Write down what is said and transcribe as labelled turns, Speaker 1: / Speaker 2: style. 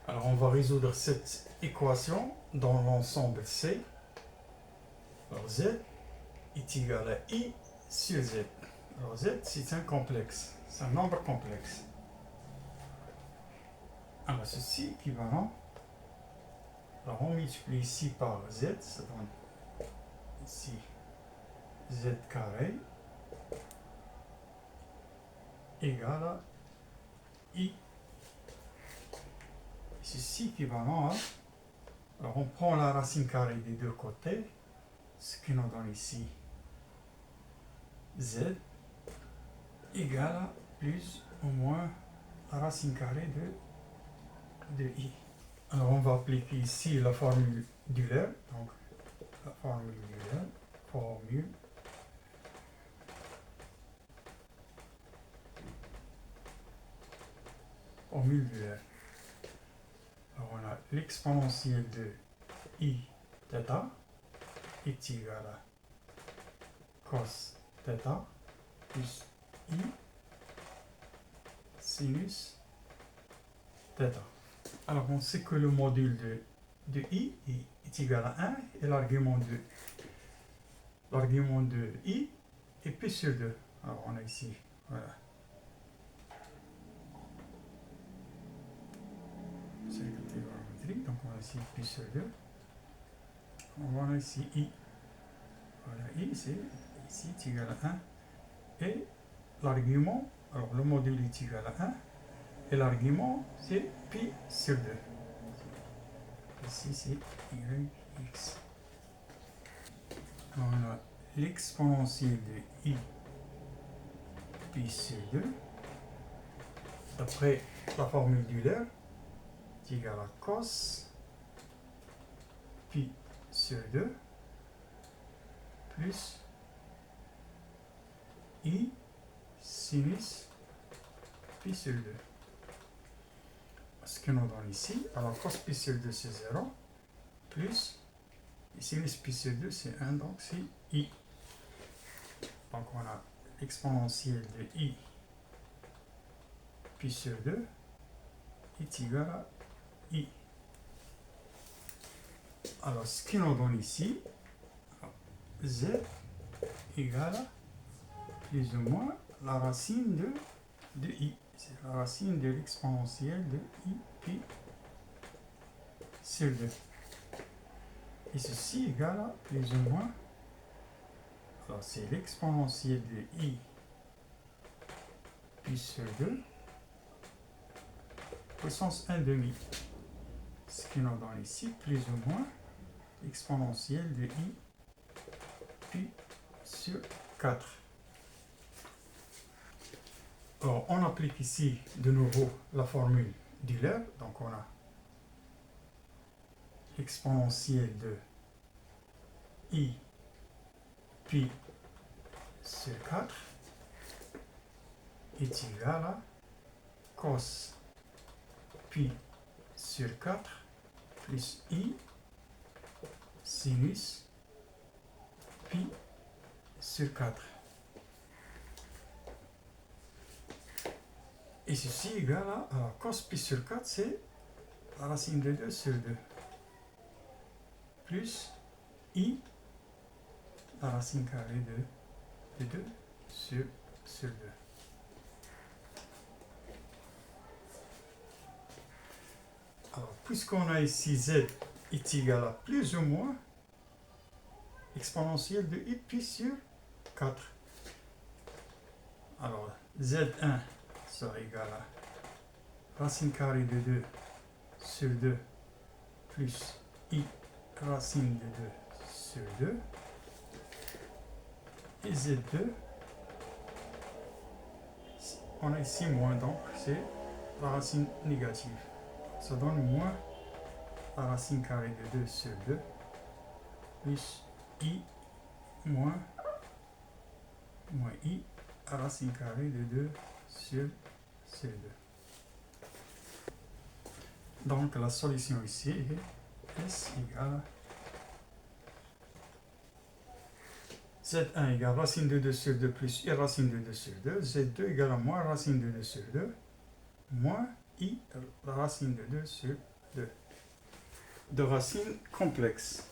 Speaker 1: Alors on va résoudre cette équation dans l'ensemble C. Alors Z est égal à I sur Z. Alors Z c'est un complexe, c'est un nombre complexe. Alors ceci est équivalent. Alors on multiplie ici par Z, ça donne ici Z carré égale à I. Ceci est équivalent à... Alors on prend la racine carrée des deux côtés, ce qui nous donne ici Z égale à plus ou moins la racine carrée de I. Alors on va appliquer ici la formule d'Euler. Donc la formule d'Euler, formule d'Euler. Alors on a l'exponentielle de I θ est égal à cos θ plus I sinus θ. Alors on sait que le module de I est égal à 1 et l'argument de I est P sur 2. Alors on a ici, voilà. C'est la catégorimétrie, donc on a ici P sur 2. On a ici I. Voilà, I c'est ici est égal à 1. Et l'argument, alors le module est égal à 1. Et l'argument c'est pi sur 2. Ici c'est yx. On a l'exponentielle de I pi sur 2. D'après la formule d'Euler, est égal à cos pi sur 2 plus I sinus pi sur 2. Ce que nous donne ici, alors cos pi sur 2 c'est 0, plus sinus pi sur 2 c'est 1, donc c'est I. Donc on a l'exponentielle de I pi sur 2 est égal à I. Alors ce qui nous donne ici, Z égale à plus ou moins la racine de I. C'est la racine de l'exponentielle de I pi sur 2. Et ceci égale à plus ou moins, alors c'est l'exponentielle de I pi sur 2 puissance 1 demi. Ce qui nous donne ici plus ou moins l'exponentielle de I pi sur 4. Alors, on applique ici de nouveau la formule d'Euler. Donc, on a l'exponentielle de I pi sur 4 est égal à cos pi sur 4 plus I sinus pi sur 4. Et ceci est égal à cos pi sur 4, c'est la racine de 2 sur 2. Plus I, la racine carrée de 2 sur 2. Alors, puisqu'on a ici Z est égal à plus ou moins exponentielle de I pi sur 4. Alors, Z1 sera égal à racine carrée de 2 sur 2 plus I racine de 2 sur 2. Et Z2, on a ici moins, donc c'est la racine négative. Ça donne moins la racine carrée de 2 sur 2 plus I moins I à racine carrée de 2 sur 2. Donc la solution ici est S égale Z1 égale racine de 2 sur 2 plus I racine de 2 sur 2. Z2 égale à moins racine de 2 sur 2 moins I racine de 2 sur de racine complexe.